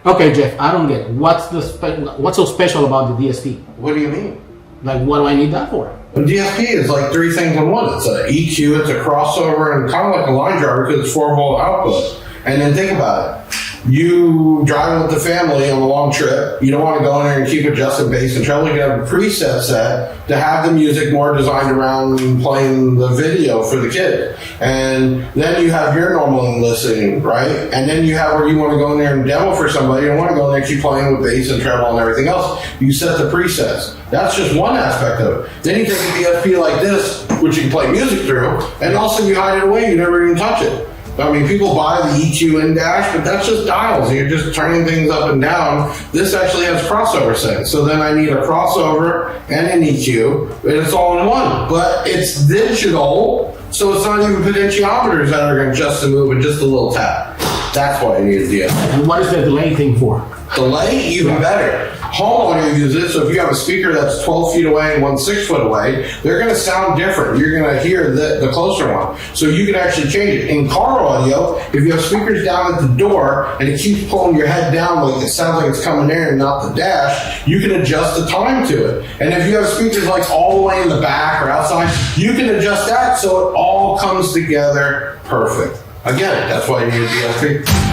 Okay, Jeff, I don't get it. What's so special about the DSP? What do you mean? Like, what do I need that for? The DSP is like three things in one. It's an EQ, it's a crossover, and kind of like a line driver because it's 4-volt output. And then think about it. You driving with the family on a long trip, you don't want to go in there and keep adjusting bass and treble. You have a preset set to have the music more designed around playing the video for the kid. And then you have your normal listening, right? And then you have where you want to go in there and demo for somebody. You don't want to go in there and keep playing with bass and treble and everything else. You set the presets. That's just one aspect of it. Then you take a DSP like this, which you can play music through, and also you hide it away. You never even touch it. I mean, people buy the EQ in-dash, but that's just dials. You're just turning things up and down. This actually has crossover settings. So then I need a crossover and an EQ, and it's all in one. But it's digital, so it's not even potentiometers that are going to adjust the move with just a little tap. That's why I need a DSP. And what is the delay thing for? Delay, even better. Home audio uses it, so if you have a speaker that's 12 feet away and one 6 foot away, they're going to sound different. You're going to hear the closer one. So you can actually change it. In car audio, if you have speakers down at the door and it keeps pulling your head down like it sounds like it's coming in and not the dash, you can adjust the time to it. And if you have speakers like all the way in the back or outside, you can adjust that so it all comes together perfect. Again, that's why you need a DSP.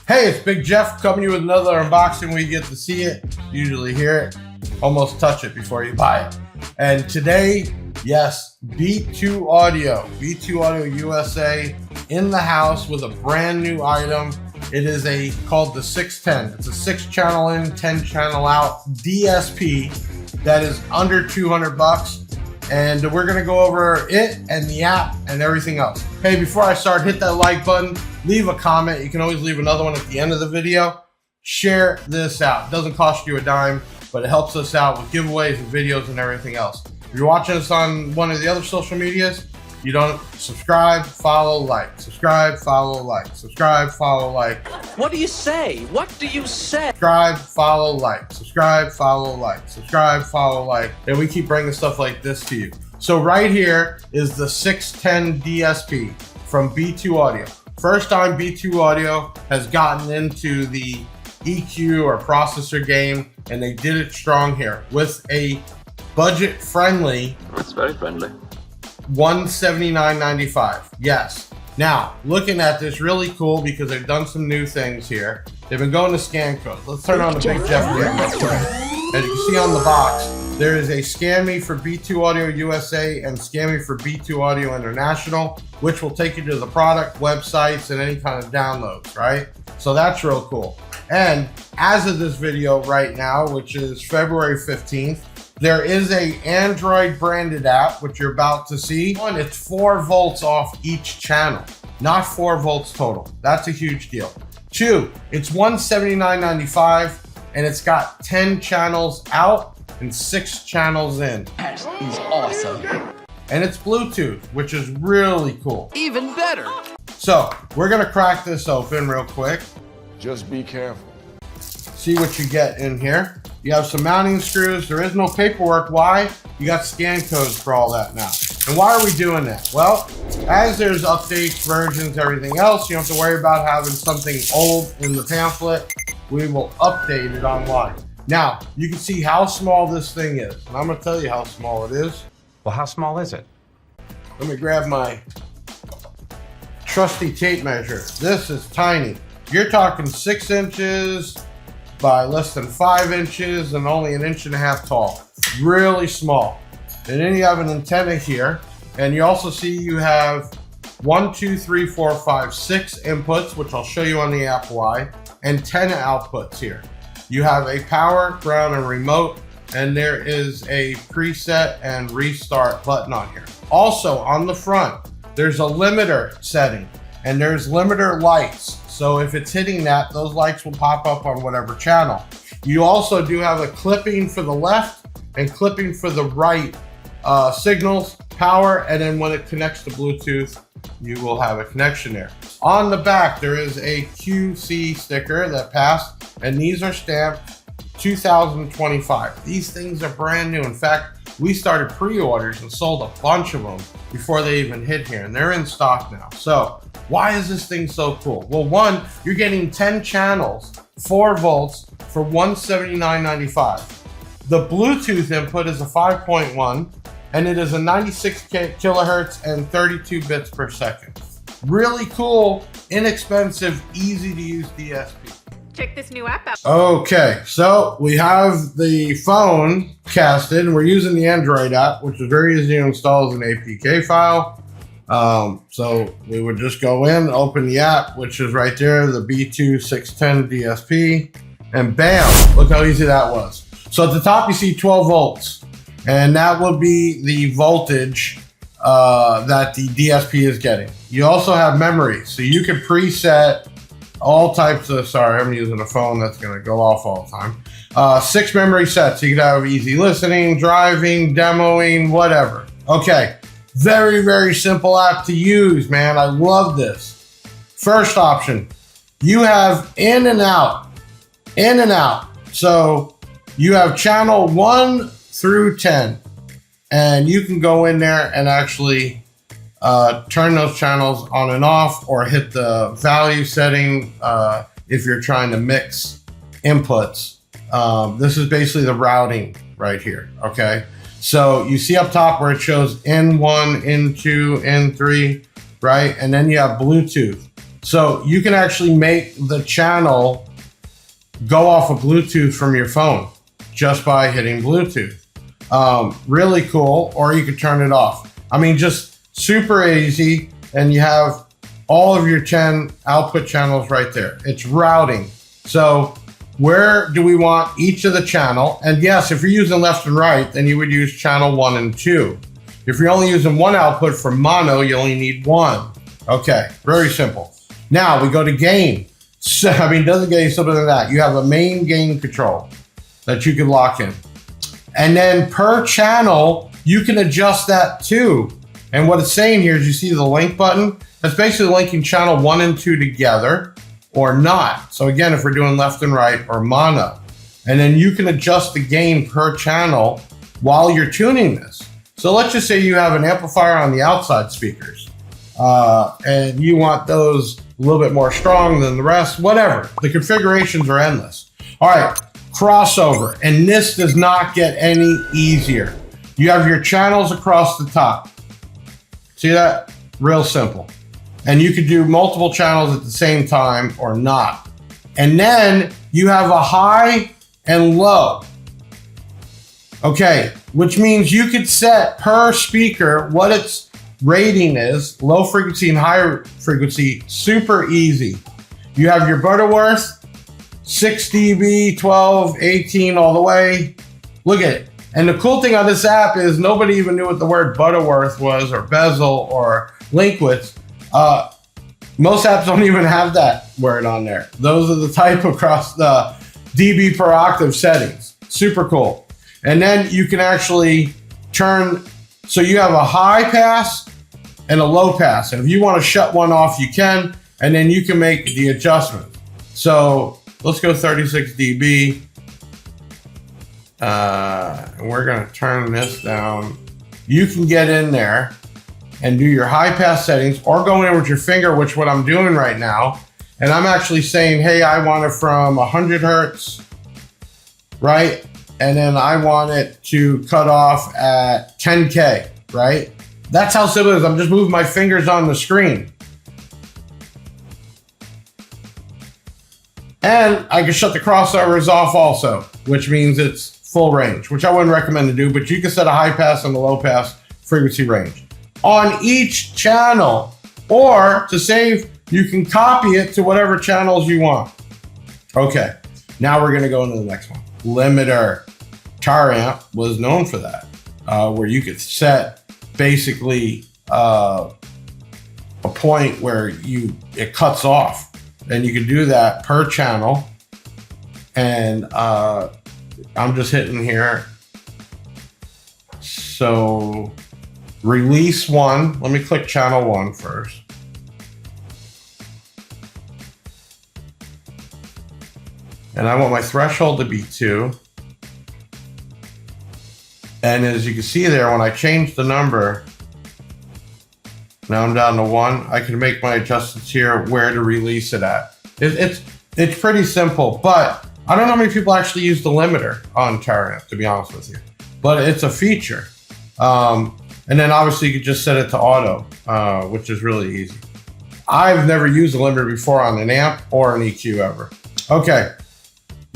Hey, it's Big Jeff coming to you with another unboxing where you get to see it, usually hear it, almost touch it before you buy it. And today, yes, B2 Audio USA in the house with a brand new item. It is called the SixTen. It's a 6-channel in, 10-channel out DSP that is under 200 bucks. And we're gonna go over it and the app and everything else. Hey, before I start, hit that like button, leave a comment. You can always leave another one at the end of the video. Share this out. It doesn't cost you a dime, but it helps us out with giveaways and videos and everything else. If you're watching us on one of the other social medias, you don't subscribe, follow, like. Subscribe, follow, like. Subscribe, follow, like. What do you say? What do you say? Subscribe, follow, like. Subscribe, follow, like. Subscribe, follow, like. And we keep bringing stuff like this to you. So right here is the SixTen DSP from B2 Audio. First time B2 Audio has gotten into the EQ or processor game, and they did it strong here with a budget-friendly. It's very friendly. $179.95. Yes. Now, looking at this, really cool because they've done some new things here. They've been going to scan code. Let's turn on the Big Jeff game real quick. As you can see on the box, there is a Scan Me for B2 Audio USA and Scan Me for B2 Audio International, which will take you to the product, websites, and any kind of downloads, right? So that's real cool. And as of this video right now, which is February 15th, there is a Android branded app, which you're about to see. One, it's 4 volts off each channel, not 4 volts total. That's a huge deal. 2, it's $179.95, and it's got 10 channels out and 6 channels in. That is awesome. And it's Bluetooth, which is really cool. Even better. So we're gonna crack this open real quick. Just be careful. See what you get in here. You have some mounting screws. There is no paperwork. Why? You got scan codes for all that now. And why are we doing that? Well, as there's updates, versions, everything else, you don't have to worry about having something old in the pamphlet. We will update it online. Now, you can see how small this thing is. And I'm gonna tell you how small it is. Well, how small is it? Let me grab my trusty tape measure. This is tiny. You're talking 6 inches by less than 5 inches and only 1.5 inches tall. Really small. And then you have an antenna here. And you also see you have 1, 2, 3, 4, 5, 6 inputs, which I'll show you on the app why, and 10 outputs here. You have a power, ground, and remote, and there is a preset and restart button on here. Also on the front, there's a limiter setting, and there's limiter lights. So if it's hitting that, those lights will pop up on whatever channel. You also do have a clipping for the left and clipping for the right signals, power, and then when it connects to Bluetooth, you will have a connection there. On the back, there is a QC sticker that passed, and these are stamped 2025. These things are brand new. In fact, we started pre-orders and sold a bunch of them before they even hit here, and they're in stock now. So why is this thing so cool? Well, one, you're getting 10 channels, 4 volts for $179.95. The Bluetooth input is a 5.1, and it is a 96 kilohertz and 32 bits per second. Really cool, inexpensive, easy to use DSP. Check this new app out. Okay, so we have the phone casted. We're using the Android app, which is very easy to install as an APK file. So we would just go in, open the app, which is right there, the B2 SixTen DSP, and bam, look how easy that was. So at the top, you see 12 volts, and that will be the voltage that the DSP is getting. You also have memory, so you can preset all types of, sorry, I'm using a phone that's gonna go off all the time. 6 memory sets. You could have easy listening, driving, demoing, whatever. Okay, very, very simple app to use, man. I love this. First option, you have in and out, in and out. So you have channel 1 through 10, and you can go in there and actually turn those channels on and off, or hit the value setting if you're trying to mix inputs. This is basically the routing right here, okay? So you see up top where it shows N1, N2, N3, right? And then you have Bluetooth. So you can actually make the channel go off of Bluetooth from your phone just by hitting Bluetooth. Really cool, or you could turn it off. I mean, just super easy, and you have all of your 10 output channels right there. It's routing. So where do we want each of the channel? And yes, if you're using left and right, then you would use channel 1 and 2. If you're only using one output for mono, you only need 1. Okay, very simple. Now we go to gain. So, I mean, it doesn't get any simpler than that. You have a main gain control that you can lock in. And then per channel, you can adjust that too. And what it's saying here is, you see the link button? That's basically linking channel 1 and 2 together or not. So again, if we're doing left and right or mono, and then you can adjust the gain per channel while you're tuning this. So let's just say you have an amplifier on the outside speakers, and you want those a little bit more strong than the rest, whatever. The configurations are endless. All right, crossover, and this does not get any easier. You have your channels across the top. See that? Real simple. And you could do multiple channels at the same time or not. And then you have a high and low. Okay, which means you could set per speaker what its rating is, low frequency and high frequency, super easy. You have your Butterworth, 6 dB, 12, 18, all the way. Look at it. And the cool thing on this app is nobody even knew what the word Butterworth was, or bezel, or link width. Most apps don't even have that word on there. Those are the type across the dB per octave settings. Super cool. And then you can actually turn, so you have a high pass and a low pass. And if you want to shut one off, you can, and then you can make the adjustment. So let's go 36 dB. We're going to turn this down. You can get in there and do your high pass settings, or go in with your finger, which what I'm doing right now. And I'm actually saying, hey, I want it from 100 Hertz, right? And then I want it to cut off at 10K, right? That's how simple it is. I'm just moving my fingers on the screen. And I can shut the crossovers off also, which means it's full range, which I wouldn't recommend to do, but you can set a high pass and a low pass frequency range on each channel, Or to save, you can copy it to whatever channels you want. Okay, now we're gonna go into the next one. Limiter. Tar Amp was known for that, where you could set basically a point where it cuts off, and you can do that per channel. And I'm just hitting here. So release 1. Let me click channel 1 first. And I want my threshold to be 2. And as you can see there, when I change the number, now I'm down to 1. I can make my adjustments here where to release it at. It's pretty simple, but I don't know how many people actually use the limiter on Tar Amp, to be honest with you. But it's a feature. And then obviously you could just set it to auto, which is really easy. I've never used a limiter before on an amp or an EQ ever. Okay.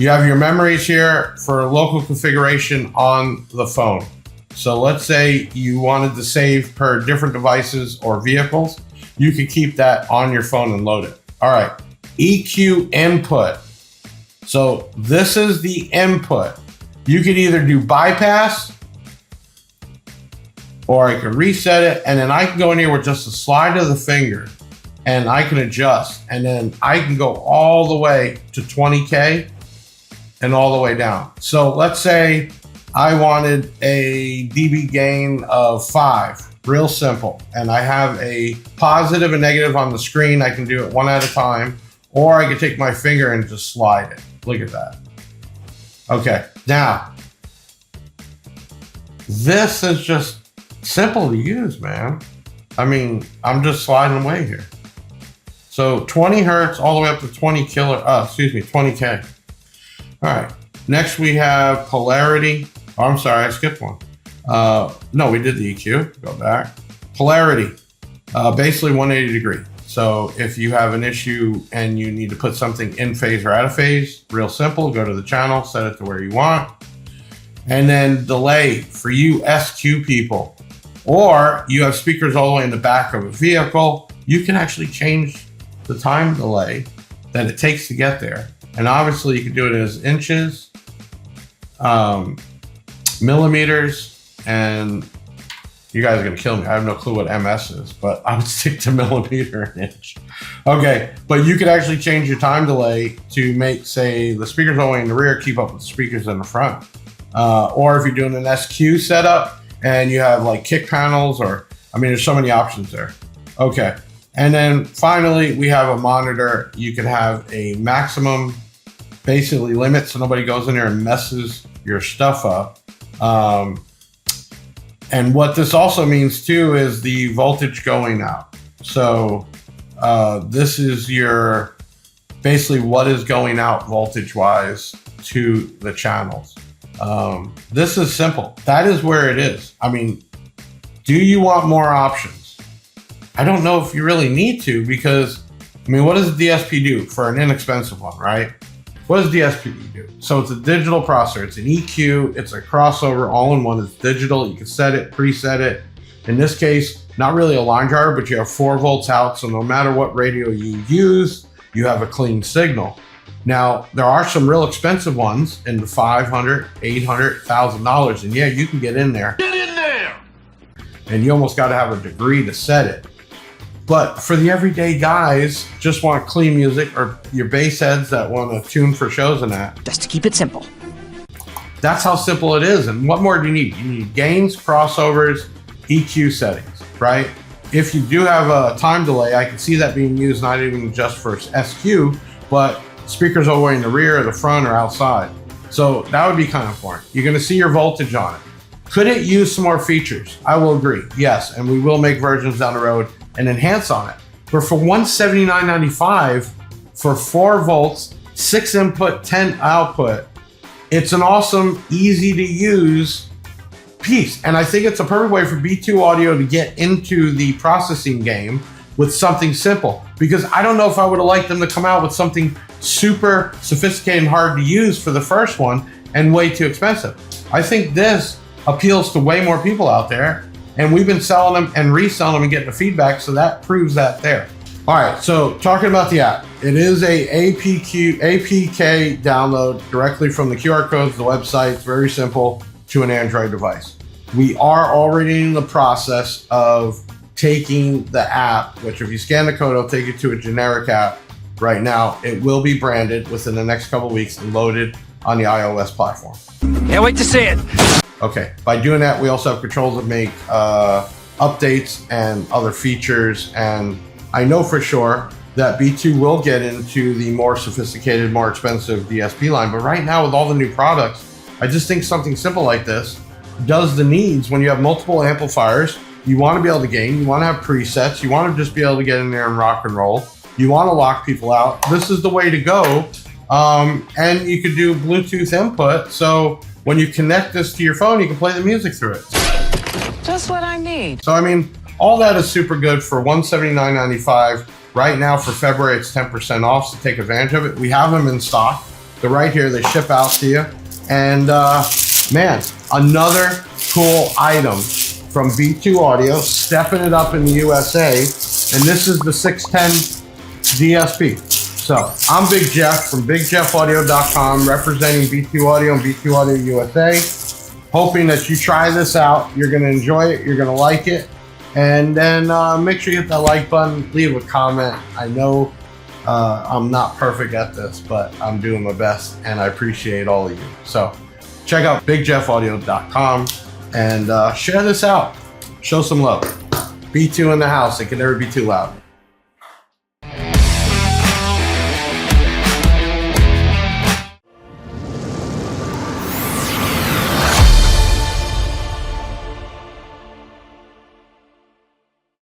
You have your memories here for local configuration on the phone. So let's say you wanted to save per different devices or vehicles. You could keep that on your phone and load it. All right, EQ input. So this is the input. You could either do bypass, or I could reset it, and then I can go in here with just a slide of the finger and I can adjust, and then I can go all the way to 20K and all the way down. So let's say I wanted a dB gain of 5, real simple. And I have a positive and negative on the screen. I can do it one at a time, or I can take my finger and just slide it. Look at that. Okay, now, this is just simple to use, man. I mean, I'm just sliding away here. So 20 Hertz all the way up to 20K. All right, next we have polarity. Oh, I'm sorry, I skipped one. No, we did the EQ, go back. Polarity, basically 180 degree. So if you have an issue and you need to put something in phase or out of phase, real simple, go to the channel, set it to where you want. And then delay for you SQ people, or you have speakers all the way in the back of a vehicle, you can actually change the time delay that it takes to get there. And obviously you can do it as inches, millimeters, and you guys are gonna kill me. I have no clue what MS is, but I would stick to millimeter and inch. Okay, but you could actually change your time delay to make, say, the speakers all the way in the rear keep up with the speakers in the front. Or if you're doing an SQ setup and you have like kick panels, or, I mean, there's so many options there. Okay, and then finally we have a monitor. You can have a maximum basically limit so nobody goes in there and messes your stuff up. And what this also means too is the voltage going out. So this is your, basically what is going out voltage wise to the channels. This is simple. That is where it is. I mean, do you want more options? I don't know if you really need to, because, I mean, what does the DSP do for an inexpensive one, right? What does DSP do? So it's a digital processor. It's an EQ. It's a crossover all-in-one. It's digital. You can set it, preset it. In this case, not really a line driver, but you have 4 volts out. So no matter what radio you use, you have a clean signal. Now, there are some real expensive ones in the $500, $800, $1,000. And yeah, you can get in there. Get in there! And you almost got to have a degree to set it. But for the everyday guys, just want clean music, or your bass heads that want to tune for shows and that. Just to keep it simple. That's how simple it is. And what more do you need? You need gains, crossovers, EQ settings, right? If you do have a time delay, I can see that being used not even just for SQ, but speakers all the way in the rear, or the front, or outside. So that would be kind of important. You're going to see your voltage on it. Could it use some more features? I will agree, yes. And we will make versions down the road and enhance on it. But for $179.95 for 4 volts, 6 input, 10 output, it's an awesome, easy to use piece. And I think it's a perfect way for B2 Audio to get into the processing game with something simple, because I don't know if I would have liked them to come out with something super sophisticated and hard to use for the first one and way too expensive. I think this appeals to way more people out there, And we've been selling them and reselling them and getting the feedback, so that proves that there. All right, so talking about the app, it is a APK download directly from the QR codes, the website. It's very simple to an Android device. We are already in the process of taking the app, which if you scan the code, it'll take you to a generic app. Right now, it will be branded within the next couple of weeks and loaded on the iOS platform. Can't wait to see it. Okay, by doing that, we also have controls that make updates and other features. And I know for sure that B2 will get into the more sophisticated, more expensive DSP line. But right now, with all the new products, I just think something simple like this does the needs. When you have multiple amplifiers, you want to be able to gain, you want to have presets, you want to just be able to get in there and rock and roll. You want to lock people out. This is the way to go. And you could do Bluetooth input. So when you connect this to your phone, you can play the music through it. Just what I need. So, I mean, all that is super good for $179.95. Right now for February, it's 10% off, so take advantage of it. We have them in stock. They're right here. They ship out to you. And man, another cool item from B2 Audio, stepping it up in the USA. And this is the SixTen DSP. So I'm Big Jeff from BigJeffAudio.com, representing B2 Audio and B2 Audio USA. Hoping that you try this out. You're going to enjoy it. You're going to like it. And then make sure you hit that like button. Leave a comment. I know I'm not perfect at this, but I'm doing my best, and I appreciate all of you. So check out BigJeffAudio.com and share this out. Show some love. B2 in the house. It can never be too loud.